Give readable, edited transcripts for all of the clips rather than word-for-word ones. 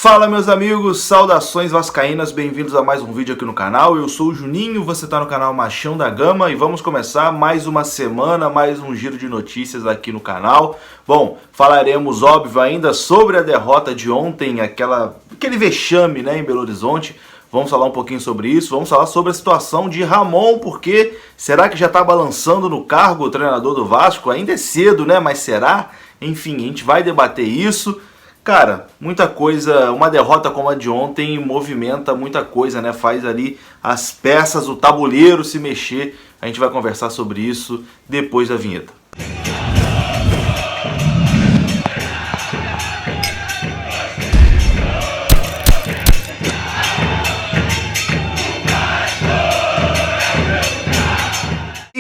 Fala meus amigos, saudações vascaínas, bem-vindos a mais um vídeo aqui no canal. Eu sou o Juninho, você está no canal Machão da Gama e vamos começar mais uma semana, mais um giro de notícias aqui no canal. Bom, falaremos óbvio ainda sobre a derrota de ontem, aquele vexame, né, em Belo Horizonte. Vamos falar um pouquinho sobre isso, vamos falar sobre a situação de Ramon, porque será que já está balançando no cargo o treinador do Vasco? Ainda é cedo, né, mas será? Enfim, a gente vai debater isso. Cara, muita coisa, uma derrota como a de ontem movimenta muita coisa, né? Faz ali as peças, o tabuleiro se mexer. A gente vai conversar sobre isso depois da vinheta.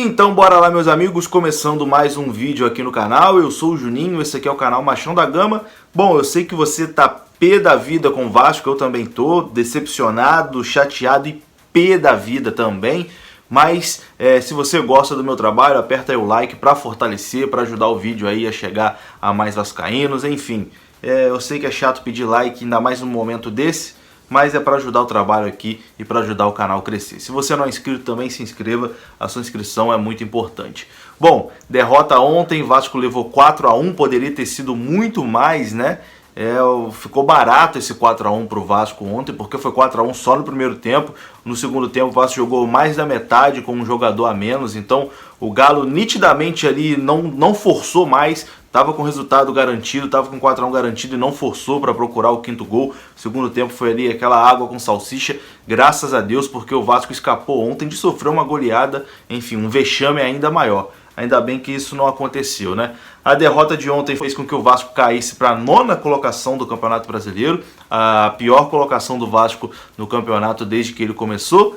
Então bora lá meus amigos, começando mais um vídeo aqui no canal. Eu sou o Juninho, esse aqui é o canal Machão da Gama. Bom, eu sei que você tá pé da vida com o Vasco, eu também tô decepcionado, chateado e pé da vida também. Mas se você gosta do meu trabalho, aperta aí o like para fortalecer, para ajudar o vídeo aí a chegar a mais vascaínos. Enfim, eu sei que é chato pedir like, ainda mais num momento desse, mas é para ajudar o trabalho aqui e para ajudar o canal a crescer. Se você não é inscrito também, se inscreva, a sua inscrição é muito importante. Bom, derrota ontem, Vasco levou 4-1, poderia ter sido muito mais, né? Ficou barato esse 4-1 para o Vasco ontem, porque foi 4-1 só no primeiro tempo. No segundo tempo o Vasco jogou mais da metade com um jogador a menos, então o Galo nitidamente ali não forçou mais, estava com resultado garantido, estava com 4-1 garantido e não forçou para procurar o quinto gol. O segundo tempo foi ali aquela água com salsicha, graças a Deus, porque o Vasco escapou ontem de sofrer uma goleada, enfim, um vexame ainda maior. Ainda bem que isso não aconteceu, né? A derrota de ontem fez com que o Vasco caísse para a 9ª colocação do Campeonato Brasileiro, a pior colocação do Vasco no campeonato desde que ele começou.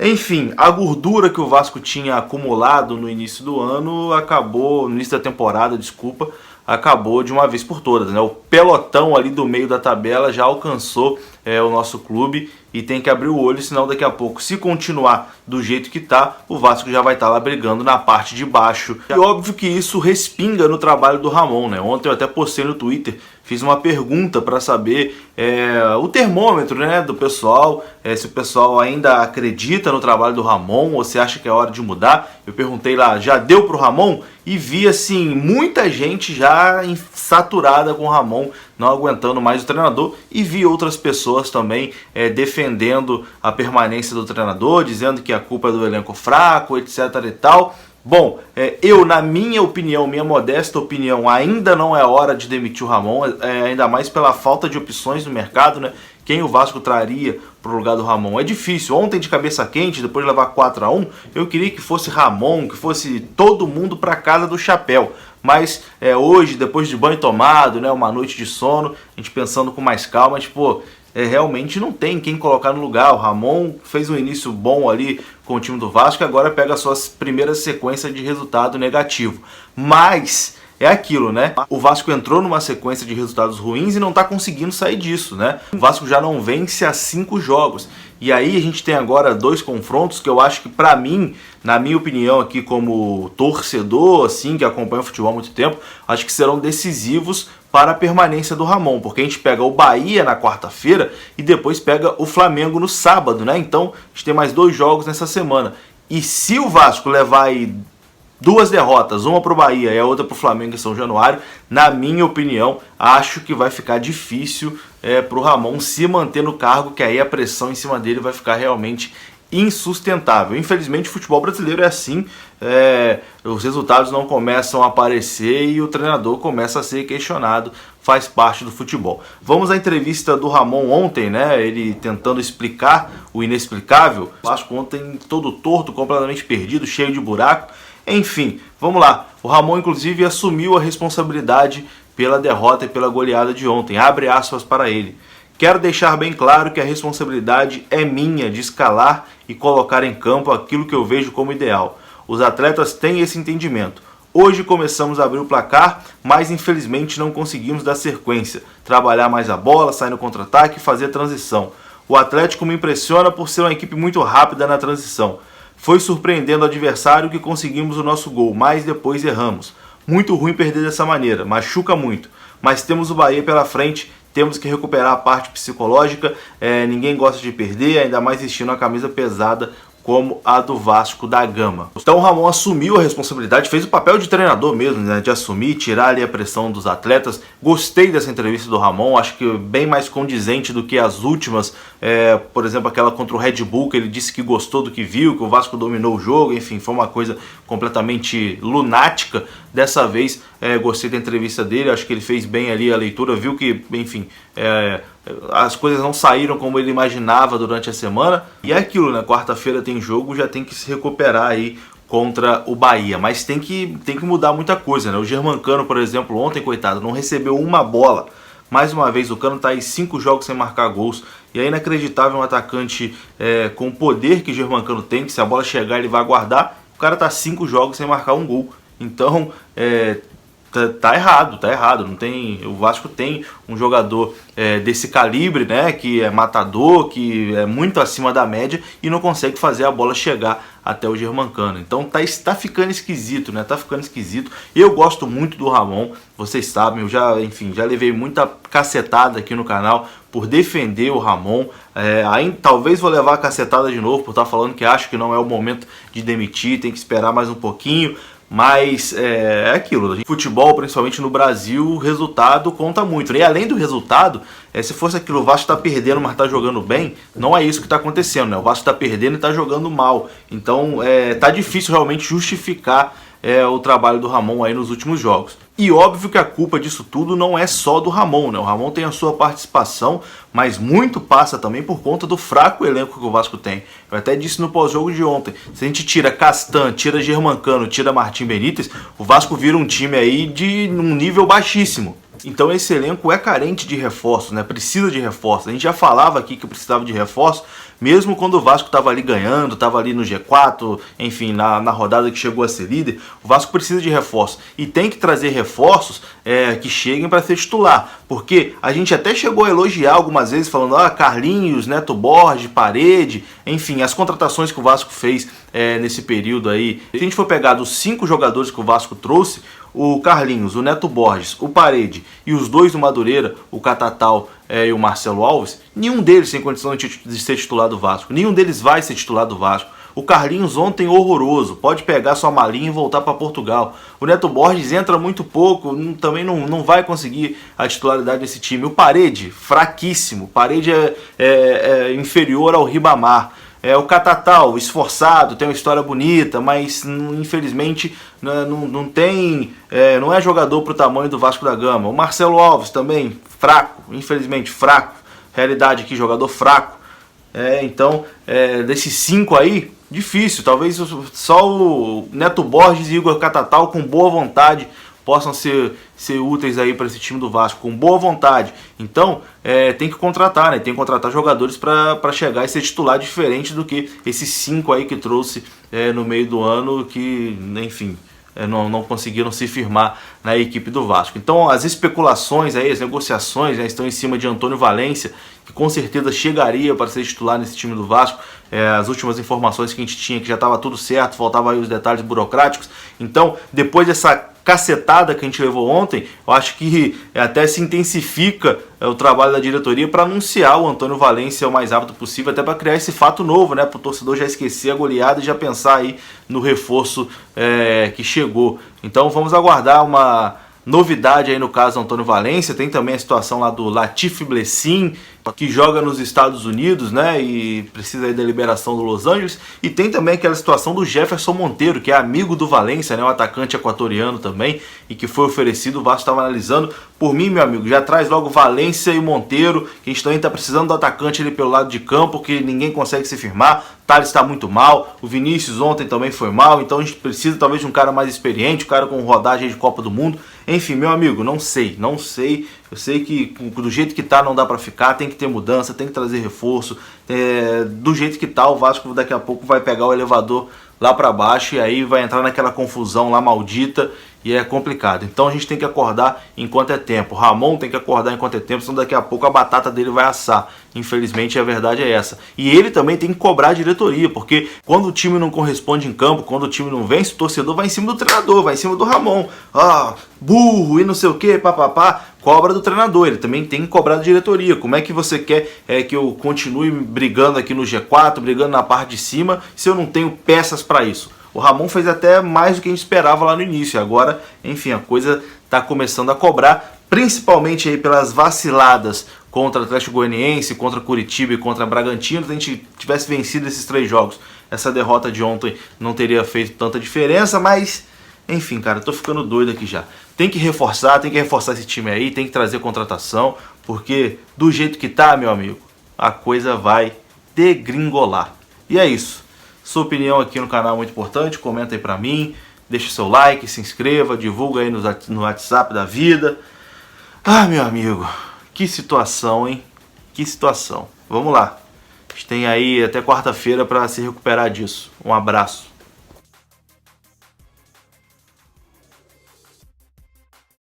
Enfim, a gordura que o Vasco tinha acumulado no início do ano acabou, no início da temporada, desculpa, acabou de uma vez por todas, né? O pelotão ali do meio da tabela já alcançou o nosso clube e tem que abrir o olho, senão daqui a pouco, se continuar do jeito que tá, o Vasco já vai estar lá brigando na parte de baixo. E óbvio que isso respinga no trabalho do Ramon, né? Ontem eu até postei no Twitter, fiz uma pergunta para saber o termômetro, né, do pessoal, se o pessoal ainda acredita no trabalho do Ramon ou se acha que é hora de mudar. Eu perguntei lá, já deu pro Ramon? E vi assim, muita gente já saturada com o Ramon, não aguentando mais o treinador, e vi outras pessoas também defendendo a permanência do treinador, dizendo que a culpa é do elenco fraco, etc e tal. Bom, eu, na minha opinião, minha modesta opinião, ainda não é hora de demitir o Ramon, ainda mais pela falta de opções no mercado, né? Quem o Vasco traria para o lugar do Ramon? É difícil. Ontem, de cabeça quente, depois de levar 4-1, eu queria que fosse Ramon, que fosse todo mundo para casa do chapéu. Mas hoje, depois de banho tomado, né, uma noite de sono, a gente pensando com mais calma, tipo, realmente não tem quem colocar no lugar. O Ramon fez um início bom ali com o time do Vasco e agora pega a sua primeira sequência de resultado negativo. Mas é aquilo, né? O Vasco entrou numa sequência de resultados ruins e não tá conseguindo sair disso, né? O Vasco já não vence há 5 jogos. E aí a gente tem agora 2 confrontos que eu acho que, pra mim, na minha opinião aqui como torcedor, assim, que acompanha o futebol há muito tempo, acho que serão decisivos para a permanência do Ramon, porque a gente pega o Bahia na quarta-feira e depois pega o Flamengo no sábado, né? Então a gente tem mais 2 jogos nessa semana. E se o Vasco levar aí 2 derrotas, uma para o Bahia e a outra para o Flamengo em São Januário, na minha opinião, acho que vai ficar difícil para o Ramon se manter no cargo, que aí a pressão em cima dele vai ficar realmente insustentável. Infelizmente o futebol brasileiro é assim, os resultados não começam a aparecer e o treinador começa a ser questionado, faz parte do futebol. Vamos à entrevista do Ramon ontem, né? Ele tentando explicar o inexplicável. O Vasco ontem todo torto, completamente perdido, cheio de buraco. Enfim, vamos lá. O Ramon, inclusive, assumiu a responsabilidade pela derrota e pela goleada de ontem. Abre aspas para ele. Quero deixar bem claro que a responsabilidade é minha de escalar e colocar em campo aquilo que eu vejo como ideal. Os atletas têm esse entendimento. Hoje começamos a abrir o placar, mas infelizmente não conseguimos dar sequência, trabalhar mais a bola, sair no contra-ataque e fazer transição. O Atlético me impressiona por ser uma equipe muito rápida na transição. Foi surpreendendo o adversário que conseguimos o nosso gol, mas depois erramos. Muito ruim perder dessa maneira, machuca muito. Mas temos o Bahia pela frente, temos que recuperar a parte psicológica, ninguém gosta de perder, ainda mais vestindo a camisa pesada como a do Vasco da Gama. Então o Ramon assumiu a responsabilidade, fez o papel de treinador mesmo, né, de assumir, tirar ali a pressão dos atletas. Gostei dessa entrevista do Ramon, acho que bem mais condizente do que as últimas, por exemplo, aquela contra o Red Bull, que ele disse que gostou do que viu, que o Vasco dominou o jogo, enfim, foi uma coisa completamente lunática. Dessa vez, gostei da entrevista dele, acho que ele fez bem ali a leitura, viu que, enfim, as coisas não saíram como ele imaginava durante a semana. E é aquilo, né? Quarta-feira tem jogo, já tem que se recuperar aí contra o Bahia. Mas tem que mudar muita coisa, né? O Germancano, por exemplo, ontem, coitado, não recebeu uma bola. Mais uma vez, o Cano tá aí 5 jogos sem marcar gols. E é inacreditável um atacante com o poder que o Germancano tem, que se a bola chegar ele vai guardar. O cara tá 5 jogos sem marcar um gol. Então, tá errado. Não tem, o Vasco tem um jogador desse calibre, né, que é matador, que é muito acima da média e não consegue fazer a bola chegar até o Germancano. Então tá ficando esquisito, né? Tá ficando esquisito. Eu gosto muito do Ramon, vocês sabem, eu já levei muita cacetada aqui no canal por defender o Ramon. Talvez vou levar a cacetada de novo por estar falando que acho que não é o momento de demitir, tem que esperar mais um pouquinho. Mas é aquilo, futebol, principalmente no Brasil, o resultado conta muito, né? E além do resultado, se fosse aquilo, o Vasco tá perdendo, mas tá jogando bem, não é isso que tá acontecendo, né? O Vasco tá perdendo e tá jogando mal. Então tá difícil realmente justificar o trabalho do Ramon aí nos últimos jogos. E óbvio que a culpa disso tudo não é só do Ramon, né? O Ramon tem a sua participação, mas muito passa também por conta do fraco elenco que o Vasco tem. Eu até disse no pós-jogo de ontem, se a gente tira Castan, tira Germancano, tira Martim Benítez, o Vasco vira um time aí de um nível baixíssimo. Então esse elenco é carente de reforços, né? Precisa de reforços. A gente já falava aqui que precisava de reforços, mesmo quando o Vasco estava ali ganhando, estava ali no G4, enfim, na rodada que chegou a ser líder. O Vasco precisa de reforços e tem que trazer reforços que cheguem para ser titular, porque a gente até chegou a elogiar algumas vezes, falando Carlinhos, Neto Borges, Parede, enfim, as contratações que o Vasco fez nesse período aí. Se a gente for pegar dos 5 jogadores que o Vasco trouxe, o Carlinhos, o Neto Borges, o Parede e os 2 do Madureira, o Catatal e o Marcelo Alves, nenhum deles tem condição de ser titular do Vasco. Nenhum deles vai ser titular do Vasco. O Carlinhos ontem horroroso, pode pegar sua malinha e voltar para Portugal. O Neto Borges entra muito pouco, também não vai conseguir a titularidade desse time. O Parede, fraquíssimo. O Parede é inferior ao Ribamar. O Catatal, esforçado, tem uma história bonita, mas infelizmente não é jogador para o tamanho do Vasco da Gama. O Marcelo Alves também, fraco, infelizmente fraco. Realidade aqui, jogador fraco. Então, desses 5 aí, difícil. Talvez só o Neto Borges e Igor Catatal com boa vontade possam ser úteis aí para esse time do Vasco, com boa vontade. Então, tem que contratar, né? Tem que contratar jogadores para chegar e ser titular, diferente do que esses 5 aí que trouxe no meio do ano, que, enfim, não conseguiram se firmar na equipe do Vasco. Então as especulações aí, as negociações estão em cima de Antônio Valência, que com certeza chegaria para ser titular nesse time do Vasco. As últimas informações que a gente tinha, que já estava tudo certo, faltava aí os detalhes burocráticos. Então, depois dessa cacetada que a gente levou ontem, eu acho que até se intensifica o trabalho da diretoria para anunciar o Antônio Valência o mais rápido possível, até para criar esse fato novo, né, para o torcedor já esquecer a goleada e já pensar aí no reforço que chegou. Então vamos aguardar uma novidade aí no caso do Antônio Valência. Tem também a situação lá do Latif Blessin, que joga nos Estados Unidos, né, e precisa aí da liberação do Los Angeles. E tem também aquela situação do Jefferson Monteiro, que é amigo do Valência, né, um atacante equatoriano também, e que foi oferecido. O Vasco estava analisando. Por mim, meu amigo, já traz logo Valência e Monteiro, que a gente também está precisando do atacante ali pelo lado de campo, que ninguém consegue se firmar. Thales está muito mal, o Vinícius ontem também foi mal, então a gente precisa talvez de um cara mais experiente, um cara com rodagem de Copa do Mundo. Enfim, meu amigo, não sei. Eu sei que do jeito que tá não dá para ficar, tem que ter mudança, tem que trazer reforço. Do jeito que tá, o Vasco daqui a pouco vai pegar o elevador lá para baixo e aí vai entrar naquela confusão lá maldita e é complicado. Então a gente tem que acordar enquanto é tempo. O Ramon tem que acordar enquanto é tempo, senão daqui a pouco a batata dele vai assar. Infelizmente a verdade é essa. E ele também tem que cobrar a diretoria, porque quando o time não corresponde em campo, quando o time não vence, o torcedor vai em cima do treinador, vai em cima do Ramon. Ah, burro e não sei o que, papapá. Cobra do treinador, ele também tem que cobrar da diretoria. Como é que você quer que eu continue brigando aqui no G4, brigando na parte de cima, se eu não tenho peças para isso? O Ramon fez até mais do que a gente esperava lá no início. Agora, enfim, a coisa está começando a cobrar, principalmente aí pelas vaciladas contra o Atlético Goianiense, contra Curitiba e contra Bragantino. Se a gente tivesse vencido esses 3 jogos, essa derrota de ontem não teria feito tanta diferença, mas... enfim, cara, eu tô ficando doido aqui já. Tem que reforçar esse time aí, tem que trazer contratação, porque do jeito que tá, meu amigo, a coisa vai degringolar. E é isso. Sua opinião aqui no canal é muito importante, comenta aí pra mim, deixa seu like, se inscreva, divulga aí no WhatsApp da vida. Ah, meu amigo, que situação, hein? Que situação. Vamos lá. A gente tem aí até quarta-feira pra se recuperar disso. Um abraço.